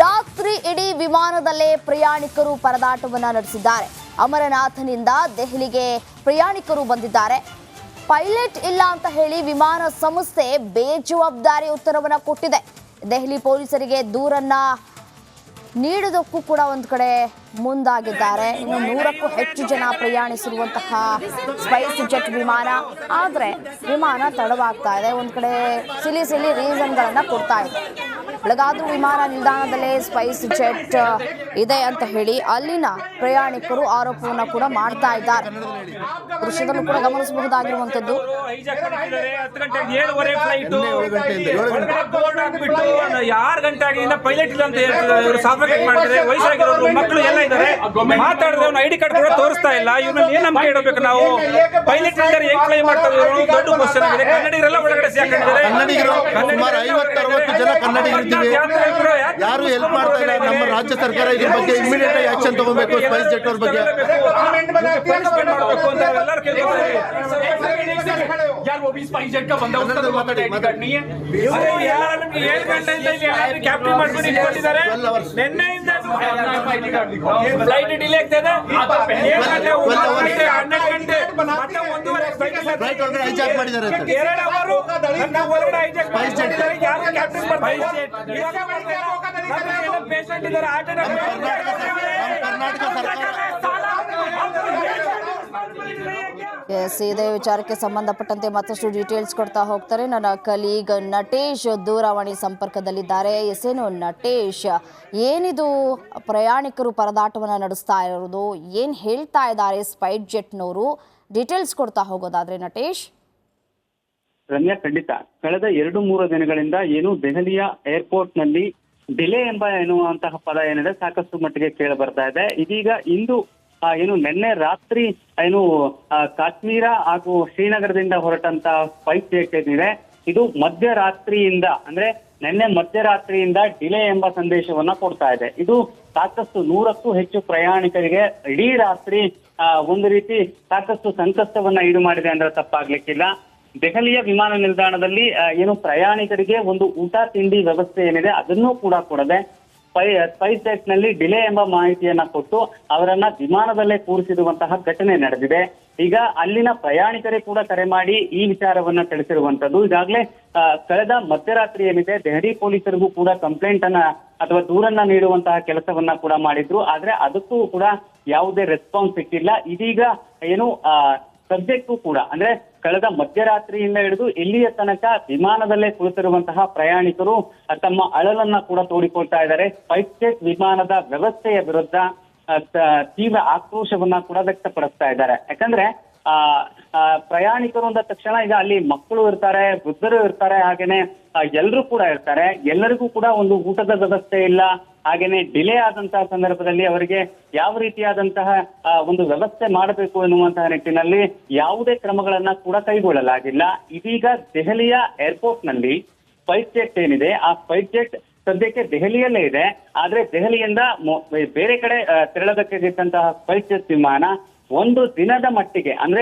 ರಾತ್ರಿ ಇಡೀ ವಿಮಾನದಲ್ಲೇ ಪ್ರಯಾಣಿಕರು ಪರದಾಟವನ್ನು ನಡೆಸಿದ್ದಾರೆ. ಅಮರನಾಥನಿಂದ ದೆಹಲಿಗೆ ಪ್ರಯಾಣಿಕರು ಬಂದಿದ್ದಾರೆ. ಪೈಲಟ್ ಇಲ್ಲ ಅಂತ ಹೇಳಿ ವಿಮಾನ ಸಂಸ್ಥೆ ಬೇಜವಾಬ್ದಾರಿ ಉತ್ತರವನ್ನು ಕೊಟ್ಟಿದೆ. ದೆಹಲಿ ಪೊಲೀಸರಿಗೆ ದೂರನ್ನ ನೀಡೋದಕ್ಕೂ ಕೂಡ ಒಂದು ಕಡೆ ಮುಂದಾಗಿದ್ದಾರೆ. ಇನ್ನು 100ಕ್ಕೂ ಹೆಚ್ಚು ಜನ ಪ್ರಯಾಣಿಸಿರುವಂತಹ ಸ್ಪೈಸ್ ಜೆಟ್ ವಿಮಾನ, ಆದರೆ ವಿಮಾನ ತಡವಾಗ್ತಾ ಇದೆ. ಒಂದು ಕಡೆ ಸಿಲಿ ರೀಸನ್ಗಳನ್ನು ಕೊಡ್ತಾ ಇದೆ. ಬೆಳಗಾವಿ ವಿಮಾನ ನಿಲ್ದಾಣದಲ್ಲೇ ಸ್ಪೈಸ್ ಜೆಟ್ ಇದೆ ಅಂತ ಹೇಳಿ ಅಲ್ಲಿನ ಪ್ರಯಾಣಿಕರು ಆರೋಪವನ್ನು ಕೂಡ ಮಾಡ್ತಾ ಇದ್ದಾರೆ. ದೃಶ್ಯದಲ್ಲೂ ಕೂಡ ಗಮನಿಸಬಹುದಾಗಿರುವಂತದ್ದು. ಮಕ್ಕಳು ಎಲ್ಲ ಇದ್ದಾರೆ, ಮಾತಾಡಿದ್ರೆ ಅವ್ನ ಐಡಿ ಕಾರ್ಡ್ ಕೂಡ ತೋರಿಸ್ತಾ ಇಲ್ಲ. ಇವ್ರಲ್ಲಿ ಏನ್ ನಂಬಿಕೆ ಇಡಬೇಕು ನಾವು? ಪೈಲಟ್ ಇದ್ದಾರೆ, ಹೆಂಗ್ ಫ್ಲೈ ಮಾಡ್ತಾರೆ? ದೊಡ್ಡ ಕ್ವಶನ್ ಆಗಿದೆ. ಕನ್ನಡಿಗರೆಲ್ಲ ಒಳಗಡೆ ಸೇರ್ಕೊಂಡಿದ್ದಾರೆ. ಸುಮಾರು 50-60 ಜನ ಕನ್ನಡಿಗರಿದ್ದೀವಿ. ಯಾರು ಹೆಲ್ಪ್ ಮಾಡ್ತಾ ಇಲ್ಲ. ನಮ್ಮ ರಾಜ್ಯ ಸರ್ಕಾರ ಇದ್ರ ಬಗ್ಗೆ ಇಮಿಡಿಯೇಟ್ ಆಗಿ ಆಕ್ಷನ್ ತಗೋಬೇಕು. ಸ್ಪೈಸ್ ಜೆಟ್ ಅವ್ರ ಬಗ್ಗೆ ಫ್ಲೈಟ್ ಡಿಲೇ ಆಗ್ತದೆ. ಹೈಜಾಕ್ ಮಾಡಿದ್ದಾರೆ. ಇದೇ ವಿಚಾರಕ್ಕೆ ಸಂಬಂಧಪಟ್ಟಂತೆ ಮತ್ತಷ್ಟು ಡೀಟೇಲ್ಸ್ ಕೊಡ್ತಾ ಹೋಗ್ತಾರೆ ನನ್ನ ಕಲೀಗ್ ನಟೇಶ್ ದೂರವಾಣಿ ಸಂಪರ್ಕದಲ್ಲಿದ್ದಾರೆ. ಏನು ನಟೇಶ್, ಏನಿದು ಪ್ರಯಾಣಿಕರು ಪರದಾಟವನ್ನು ನಡೆಸ್ತಾ ಇರೋದು, ಏನು ಹೇಳ್ತಾ ಇದ್ದಾರೆ ಸ್ಪೈಸ್ ಜೆಟ್ನವರು? ಡೀಟೇಲ್ಸ್ ಕೊಡ್ತಾ ಹೋಗೋದಾದ್ರೆ ನಟೇಶ್. ರಮ್ಯಾ, ಖಂಡಿತ ಕಳೆದ 2-3 ದಿನಗಳಿಂದ ಏನು ದೆಹಲಿಯ ಏರ್ಪೋರ್ಟ್ ನಲ್ಲಿ ಡಿಲೇ ಎಂಬ ಎನ್ನುವಂತಹ ಪದ ಏನಿದೆ ಸಾಕಷ್ಟು ಮಟ್ಟಿಗೆ ಕೇಳಿ ಬರ್ತಾ ಇದೆ. ಇದೀಗ ಇಂದು ಏನು ನಿನ್ನೆ ರಾತ್ರಿ ಏನು ಕಾಶ್ಮೀರ ಹಾಗೂ ಶ್ರೀನಗರದಿಂದ ಹೊರಟಂತ ಸ್ಪೈಸ್ ಜೆಟ್ ಏನಿದೆ ಇದು ಮಧ್ಯರಾತ್ರಿಯಿಂದ ಅಂದ್ರೆ ನಿನ್ನೆ ಮಧ್ಯರಾತ್ರಿಯಿಂದ ಡಿಲೇ ಎಂಬ ಸಂದೇಶವನ್ನ ಕೊಡ್ತಾ ಇದೆ. ಇದು ಸಾಕಷ್ಟು 100ಕ್ಕೂ ಹೆಚ್ಚು ಪ್ರಯಾಣಿಕರಿಗೆ ಇಡೀ ರಾತ್ರಿ ಒಂದು ರೀತಿ ಸಾಕಷ್ಟು ಸಂಕಷ್ಟವನ್ನ ಈಡು ಮಾಡಿದೆ ಅಂದ್ರೆ ತಪ್ಪಾಗ್ಲಿಕ್ಕಿಲ್ಲ. ದೆಹಲಿಯ ವಿಮಾನ ನಿಲ್ದಾಣದಲ್ಲಿ ಏನು ಪ್ರಯಾಣಿಕರಿಗೆ ಒಂದು ಊಟ ತಿಂಡಿ ವ್ಯವಸ್ಥೆ ಏನಿದೆ ಅದನ್ನೂ ಕೂಡ ಕೊಡದೆ ಸ್ಪೈಸ್ ಜೆಟ್ ನಲ್ಲಿ ಡಿಲೇ ಎಂಬ ಮಾಹಿತಿಯನ್ನ ಕೊಟ್ಟು ಅವರನ್ನ ವಿಮಾನದಲ್ಲೇ ಕೂರಿಸಿರುವಂತಹ ಘಟನೆ ನಡೆದಿದೆ. ಈಗ ಅಲ್ಲಿನ ಪ್ರಯಾಣಿಕರೇ ಕೂಡ ಕರೆ ಮಾಡಿ ಈ ವಿಚಾರವನ್ನ ತಿಳಿಸಿರುವಂತದ್ದು. ಈಗಾಗಲೇ ಕಳೆದ ಮಧ್ಯರಾತ್ರಿ ಏನಿದೆ ದೆಹಲಿ ಪೊಲೀಸರಿಗೂ ಕೂಡ ಕಂಪ್ಲೇಂಟ್ ಅನ್ನ ಅಥವಾ ದೂರನ್ನ ನೀಡುವಂತಹ ಕೆಲಸವನ್ನ ಕೂಡ ಮಾಡಿದ್ರು. ಆದ್ರೆ ಅದಕ್ಕೂ ಕೂಡ ಯಾವುದೇ ರೆಸ್ಪಾನ್ಸ್ ಸಿಕ್ಕಿಲ್ಲ. ಇದೀಗ ಏನು ಸದ್ಯಕ್ಕೂ ಕೂಡ ಅಂದ್ರೆ ಕಳೆದ ಮಧ್ಯರಾತ್ರಿಯಿಂದ ಹಿಡಿದು ಇಲ್ಲಿಯ ತನಕ ವಿಮಾನದಲ್ಲೇ ಕುಳಿತಿರುವಂತಹ ಪ್ರಯಾಣಿಕರು ತಮ್ಮ ಅಳಲನ್ನ ಕೂಡ ತೋಡಿಕೊಳ್ತಾ ಇದ್ದಾರೆ. ಸ್ಪೈಸ್ ಜೆಟ್ ವಿಮಾನದ ವ್ಯವಸ್ಥೆಯ ವಿರುದ್ಧ ತೀವ್ರ ಆಕ್ರೋಶವನ್ನ ಕೂಡ ವ್ಯಕ್ತಪಡಿಸ್ತಾ ಇದ್ದಾರೆ. ಯಾಕಂದ್ರೆ ಪ್ರಯಾಣಿಕರು ಅಂದ ತಕ್ಷಣ ಈಗ ಅಲ್ಲಿ ಮಕ್ಕಳು ಇರ್ತಾರೆ, ವೃದ್ಧರು ಇರ್ತಾರೆ, ಹಾಗೇನೆ ಎಲ್ಲರೂ ಕೂಡ ಇರ್ತಾರೆ. ಎಲ್ಲರಿಗೂ ಕೂಡ ಒಂದು ಊಟದ ವ್ಯವಸ್ಥೆ ಇಲ್ಲ. ಹಾಗೇನೆ ಡಿಲೇ ಆದಂತಹ ಸಂದರ್ಭದಲ್ಲಿ ಅವರಿಗೆ ಯಾವ ರೀತಿಯಾದಂತಹ ಒಂದು ವ್ಯವಸ್ಥೆ ಮಾಡಬೇಕು ಎನ್ನುವಂತಹ ನಿಟ್ಟಿನಲ್ಲಿ ಯಾವುದೇ ಕ್ರಮಗಳನ್ನ ಕೂಡ ಕೈಗೊಳ್ಳಲಾಗಿಲ್ಲ. ಇದೀಗ ದೆಹಲಿಯ ಏರ್ಪೋರ್ಟ್ ನಲ್ಲಿ ಸ್ಪೈಸ್ ಜೆಟ್ ಏನಿದೆ ಆ ಸ್ಪೈಸ್ ಜೆಟ್ ಸದ್ಯಕ್ಕೆ ದೆಹಲಿಯಲ್ಲೇ ಇದೆ. ಆದ್ರೆ ದೆಹಲಿಯಿಂದ ಬೇರೆ ಕಡೆ ತೆರಳಬೇಕಾಗಿದ್ದಂತಹ ಸ್ಪೈಸ್ ಜೆಟ್ ವಿಮಾನ ಒಂದು ದಿನದ ಮಟ್ಟಿಗೆ ಅಂದ್ರೆ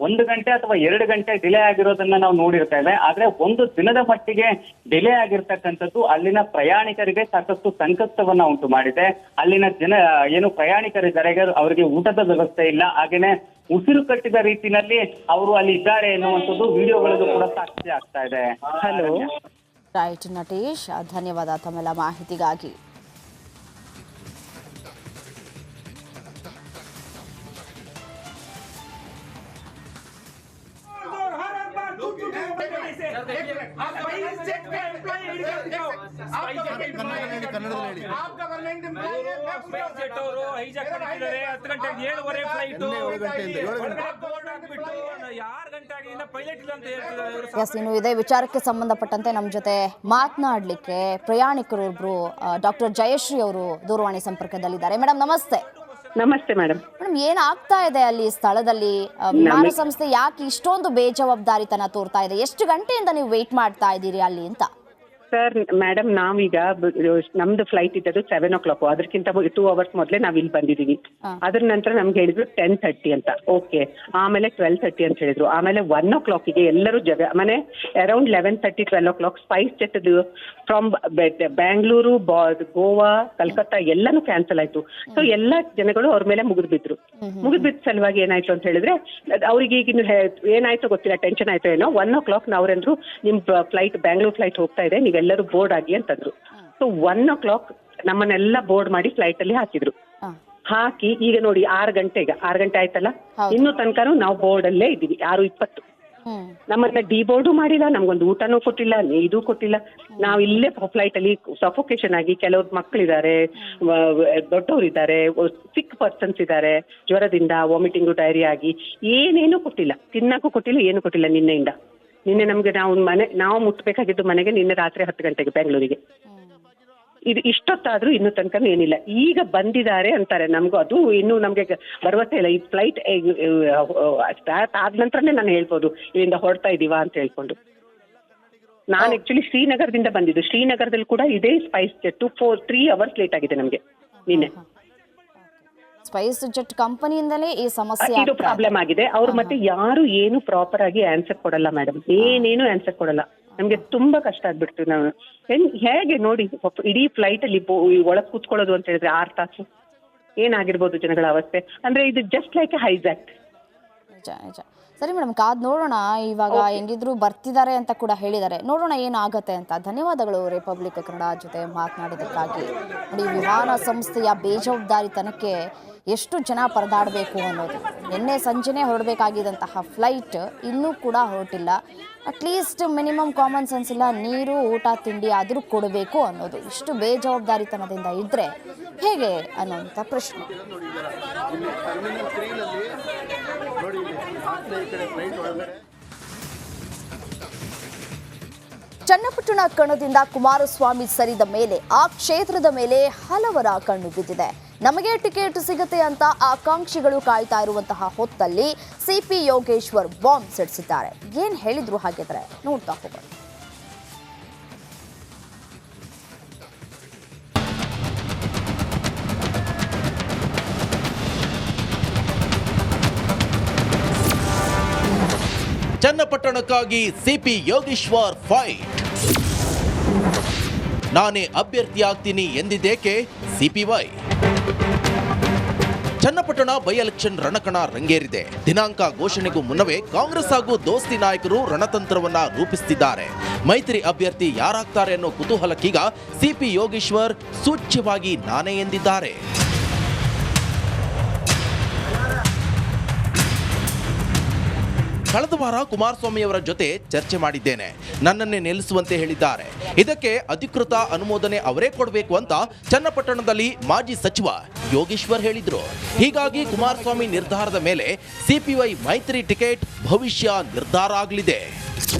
1 ಗಂಟೆ ಅಥವಾ 2 ಗಂಟೆ ಡಿಲೇ ಆಗಿರೋದನ್ನ ನಾವು ನೋಡಿರ್ತೇವೆ. ಆದ್ರೆ ಒಂದು ದಿನದ ಮಟ್ಟಿಗೆ ಡಿಲೇ ಆಗಿರ್ತಕ್ಕಂಥದ್ದು ಅಲ್ಲಿನ ಪ್ರಯಾಣಿಕರಿಗೆ ಸಾಕಷ್ಟು ಸಂಕಷ್ಟವನ್ನ ಉಂಟು ಮಾಡಿದೆ. ಅಲ್ಲಿನ ಜನ ಏನು ಪ್ರಯಾಣಿಕರಿದ್ದಾರೆ ಅವರಿಗೆ ಊಟದ ವ್ಯವಸ್ಥೆ ಇಲ್ಲ. ಹಾಗೇನೆ ಉಸಿರು ಕಟ್ಟಿದ ರೀತಿಯಲ್ಲಿ ಅವರು ಅಲ್ಲಿ ಇದ್ದಾರೆ ಎನ್ನುವಂಥದ್ದು ವಿಡಿಯೋಗಳಲ್ಲೂ ಕೂಡ ಸಾಕ್ಷಿ ಆಗ್ತಾ ಇದೆ. ಹಲೋ ರೈಟ್ ನಟೇಶ್, ಧನ್ಯವಾದ ತಮ್ಮೆಲ್ಲ ಮಾಹಿತಿಗಾಗಿ. ಇನ್ನು ಇದೇ ವಿಚಾರಕ್ಕೆ ಸಂಬಂಧಪಟ್ಟಂತೆ ನಮ್ಮ ಜೊತೆ ಮಾತನಾಡಲಿಕ್ಕೆ ಪ್ರಯಾಣಿಕರೊಬ್ರು ಡಾಕ್ಟರ್ ಜಯಶ್ರೀ ಅವರು ದೂರವಾಣಿ ಸಂಪರ್ಕದಲ್ಲಿದ್ದಾರೆ. ಮೇಡಮ್ ನಮಸ್ತೆ. ನಮಸ್ತೆ ಮೇಡಮ್. ಏನಾಗ್ತಾ ಇದೆ ಅಲ್ಲಿ ಸ್ಥಳದಲ್ಲಿ? ವಿಮಾನ ಸಂಸ್ಥೆ ಯಾಕೆ ಇಷ್ಟೊಂದು ಬೇಜವಾಬ್ದಾರಿತನ ತೋರ್ತಾ ಇದೆ? ಎಷ್ಟು ಗಂಟೆಯಿಂದ ನೀವು ವೇಟ್ ಮಾಡ್ತಾ ಇದ್ದೀರಿ ಅಲ್ಲಿ ಅಂತ? ಸರ್ ಮೇಡಮ್ ನಾವೀಗ ನಮ್ದು ಫ್ಲೈಟ್ ಇದ್ದದ್ದು 7 o'clock, ಅದಕ್ಕಿಂತ 2 hours ಮೊದಲೇ ನಾವ್ ಇಲ್ಲಿ ಬಂದಿದೀವಿ. ಅದ್ರ ನಂತರ ನಮ್ಗೆ ಹೇಳಿದ್ರು 10:30 ಅಂತ. ಓಕೆ, ಆಮೇಲೆ 12:30 ಅಂತ ಹೇಳಿದ್ರು. ಆಮೇಲೆ 1 o'clock ಎಲ್ಲರೂ ಮನೆ around 11:30 12 o'clock Spice jet from Bangalore, Goa, Calcutta ಎಲ್ಲಾನು ಕ್ಯಾನ್ಸಲ್ ಆಯ್ತು. ಸೊ ಎಲ್ಲಾ ಜನಗಳು ಅವ್ರ ಮೇಲೆ ಮುಗಿದ್ಬಿದ್ರು. ಮುಗಿದ್ಬಿದ್ದ ಸಲುವಾಗಿ ಏನಾಯ್ತು ಅಂತ ಹೇಳಿದ್ರೆ ಅವ್ರಿಗೆ ಈಗ ಏನಾಯ್ತು ಗೊತ್ತಿಲ್ಲ, ಟೆನ್ಷನ್ ಆಯ್ತು ಏನೋ. 1 o'clock ಅವ್ರಂದ್ರು ನಿಮ್ ಫ್ಲೈಟ್ ಬ್ಯಾಂಗ್ಳೂರ್ ಫ್ಲೈಟ್ ಹೋಗ್ತಾ ಇದೆ, ನೀವೆಲ್ಲರೂ ಬೋರ್ಡ್ ಆಗಿ ಅಂತಂದ್ರು. ಸೊ 1 o'clock ನಮ್ಮನ್ನೆಲ್ಲ ಬೋರ್ಡ್ ಮಾಡಿ ಫ್ಲೈಟ್ ಅಲ್ಲಿ ಹಾಕಿದ್ರು. ಹಾಕಿ ಈಗ ನೋಡಿ 6 ಗಂಟೆ ಆಯ್ತಲ್ಲ, ಇನ್ನೂ ತನಕನೂ ನಾವು ಬೋರ್ಡ್ ಅಲ್ಲೇ ಇದ್ದೀವಿ. 6:20 ನಮ್ಮನ್ನ ಡಿಬೋರ್ಡು ಮಾಡಿಲ್ಲ, ನಮ್ಗೊಂದು ಊಟನೂ ಕೊಟ್ಟಿಲ್ಲ, ಇದು ಕೊಟ್ಟಿಲ್ಲ. ನಾವ್ ಇಲ್ಲೇ ಫ್ಲೈಟ್ ಅಲ್ಲಿ ಸಫೋಕೇಶನ್ ಆಗಿ, ಕೆಲವ್ರು ಮಕ್ಕಳಿದ್ದಾರೆ, ದೊಡ್ಡವರಿದ್ದಾರೆ, ಸಿಕ್ ಪರ್ಸನ್ಸ್ ಇದ್ದಾರೆ, ಜ್ವರದಿಂದ ವಾಮಿಟಿಂಗು ಡೈರಿ ಆಗಿ ಏನೇನು ಕೊಟ್ಟಿಲ್ಲ, ತಿನ್ನಕ್ಕೂ ಕೊಟ್ಟಿಲ್ಲ, ಏನು ಕೊಟ್ಟಿಲ್ಲ. ನಿನ್ನೆ ನಮ್ಗೆ ನಾವು ಮುಟ್ಬೇಕಾಗಿದ್ದು ಮನೆಗೆ ನಿನ್ನೆ ರಾತ್ರಿ 10 ಗಂಟೆಗೆ ಬೆಂಗಳೂರಿಗೆ. ಇದು ಇಷ್ಟೊತ್ತಾದ್ರೂ ಇನ್ನೂ ತನಕ ಏನಿಲ್ಲ. ಈಗ ಬಂದಿದ್ದಾರೆ ಅಂತಾರೆ, ನಮಗೂ ಅದು ಇನ್ನೂ ನಮ್ಗೆ ಭರವಸೆ ಇಲ್ಲ. ಈ ಫ್ಲೈಟ್ ಸ್ಟಾರ್ಟ್ ಆದ ನಂತರನೇ ನಾನು ಹೇಳ್ಬೋದು ಇಲ್ಲಿಂದ ಹೊರಡ್ತಾ ಇದೀವಾ ಅಂತ ಹೇಳ್ಕೊಂಡು. ನಾನು ಆಕ್ಚುಲಿ ಶ್ರೀನಗರದಿಂದ ಬಂದಿದ್ದು. ಶ್ರೀನಗರದಲ್ಲಿ ಕೂಡ ಇದೇ ಸ್ಪೈಸ್ ಜೆಟ್ 3 hours ಲೇಟ್ ಆಗಿದೆ ನಮ್ಗೆ ನಿನ್ನೆ. ಸ್ಪೈಸ್ ಜೆಟ್ ಕಂಪನಿಯಿಂದಲೇ ಈ ಸಮಸ್ಯೆ ಇದು ಪ್ರಾಬ್ಲಮ್ ಆಗಿದೆ. ಅವ್ರು ಮತ್ತೆ ಯಾರು ಏನು ಪ್ರಾಪರ್ ಆಗಿ ಆನ್ಸರ್ ಕೊಡಲ್ಲ ಮೇಡಮ್, ಏನೇನು ಆನ್ಸರ್ ಕೊಡಲ್ಲ. ನಮ್ಗೆ ತುಂಬಾ ಕಷ್ಟ ಆಗ್ಬಿಡ್ತು. ನಾವು ಹೇಗೆ ನೋಡಿ, ಇಡೀ ಫ್ಲೈಟ್ ಅಲ್ಲಿ ಒಳಗ್ ಕೂತ್ಕೊಳ್ಳೋದು ಅಂತ ಹೇಳಿದ್ರೆ 6 ತಾಸು ಏನಾಗಿರ್ಬೋದು ಜನಗಳ ಅವಸ್ಥೆ. ಅಂದ್ರೆ ಇದು ಜಸ್ಟ್ ಲೈಕ್ ಎ ಹೈಜಾಕ್. ನಿಜ. ಸರಿ ಮೇಡಮ್, ಕಾದ್ ನೋಡೋಣ. ಇವಾಗ ಹೆಂಗಿದ್ರು ಬರ್ತಿದ್ದಾರೆ ಅಂತ ಕೂಡ ಹೇಳಿದ್ದಾರೆ, ನೋಡೋಣ ಏನಾಗತ್ತೆ ಅಂತ. ಧನ್ಯವಾದಗಳು ರಿಪಬ್ಲಿಕ್ ಕನ್ನಡ ಜೊತೆ ಮಾತನಾಡಿದ್ದಕ್ಕಾಗಿ. ನೋಡಿ, ವಿಮಾನ ಸಂಸ್ಥೆಯ ಬೇಜವಾಬ್ದಾರಿತನಕ್ಕೆ ಎಷ್ಟು ಜನ ಪರದಾಡಬೇಕು ಅನ್ನೋದು. ನಿನ್ನೆ ಸಂಜೆನೇ ಹೊರಡಬೇಕಾಗಿದ್ದಂತಹ ಫ್ಲೈಟ್ ಇನ್ನೂ ಕೂಡ ಹೊರಟಿಲ್ಲ. ಅಟ್ಲೀಸ್ಟ್ ಮಿನಿಮಮ್ ಕಾಮನ್ ಸೆನ್ಸ್ ಇಲ್ಲ, ನೀರು ಊಟ ತಿಂಡಿ ಆದರೂ ಕೊಡಬೇಕು ಅನ್ನೋದು. ಇಷ್ಟು ಬೇಜವಾಬ್ದಾರಿತನದಿಂದ ಇದ್ದರೆ ಹೇಗೆ ಅನ್ನೋಂಥ ಪ್ರಶ್ನೆ. ಚನ್ನಪಟ್ಟಣ ಕಣದಿಂದ ಕುಮಾರಸ್ವಾಮಿ ಸರಿದ ಮೇಲೆ ಆ ಕ್ಷೇತ್ರದ ಮೇಲೆ ಹಲವರ ಕಣ್ಣು ಬಿದ್ದಿದೆ. ನಮಗೆ ಟಿಕೆಟ್ ಸಿಗುತ್ತೆ ಅಂತ ಆಕಾಂಕ್ಷಿಗಳು ಕಾಯ್ತಾ ಇರುವಂತಹ ಹೊತ್ತಲ್ಲಿ ಸಿಪಿ ಯೋಗೇಶ್ವರ್ ಬಾಂಬ್ ಸಿಡಿಸಿದ್ದಾರೆ. ಏನ್ ಹೇಳಿದ್ರು ಹಾಗಿದ್ರೆ ನೋಡ್ತಾ ಹೋಗೋಣ. ಚನ್ನಪಟ್ಟಣಕ್ಕಾಗಿ ಸಿಪಿ ಯೋಗೇಶ್ವರ್ ಫೈಟ್. ನಾನೇ ಅಭ್ಯರ್ಥಿಯಾಗ್ತೀನಿ ಎಂದಿದ್ದೇಕೆ ಸಿಪಿವೈ. ಚನ್ನಪಟ್ಟಣ ಬೈ ಎಲೆಕ್ಷನ್ ರಣಕಣ ರಂಗೇರಿದೆ. ದಿನಾಂಕ ಘೋಷಣೆಗೂ ಮುನ್ನವೇ ಕಾಂಗ್ರೆಸ್ ಹಾಗೂ ದೋಸ್ತಿ ನಾಯಕರು ರಣತಂತ್ರವನ್ನ ರೂಪಿಸುತ್ತಿದ್ದಾರೆ. ಮೈತ್ರಿ ಅಭ್ಯರ್ಥಿ ಯಾರಾಗ್ತಾರೆ ಅನ್ನೋ ಕುತೂಹಲಕ್ಕೀಗ ಸಿಪಿ ಯೋಗೇಶ್ವರ್ ಸೂಚ್ಯವಾಗಿ ನಾನೇ ಎಂದಿದ್ದಾರೆ. ಕಳೆದ ವಾರ ಕುಮಾರಸ್ವಾಮಿಯವರ ಜೊತೆ ಚರ್ಚೆ ಮಾಡಿದ್ದೇನೆ, ನನ್ನನ್ನೇ ನಿಲ್ಲಿಸುವಂತೆ ಹೇಳಿದ್ದಾರೆ. ಇದಕ್ಕೆ ಅಧಿಕೃತ ಅನುಮೋದನೆ ಅವರೇ ಕೊಡಬೇಕು ಅಂತ ಚನ್ನಪಟ್ಟಣದಲ್ಲಿ ಮಾಜಿ ಸಚಿವ ಯೋಗೇಶ್ವರ್ ಹೇಳಿದ್ರು. ಹೀಗಾಗಿ ಕುಮಾರಸ್ವಾಮಿ ನಿರ್ಧಾರದ ಮೇಲೆ ಸಿಪಿವೈ ಮೈತ್ರಿ ಟಿಕೆಟ್ ಭವಿಷ್ಯ ನಿರ್ಧಾರ ಆಗಲಿದೆ.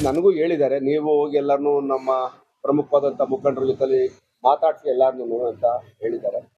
ನನಗೂ ಹೇಳಿದ್ದಾರೆ, ನೀವು ಹೋಗಿ ಎಲ್ಲರನ್ನೂ ನಮ್ಮ ಪ್ರಮುಖವಾದಂಥ ಮುಖಂಡರ ಜೊತೆ ಮಾತಾಡಿಸಿ ಎಲ್ಲಾರನ್ನೂ ಅಂತ ಹೇಳಿದ್ದಾರೆ.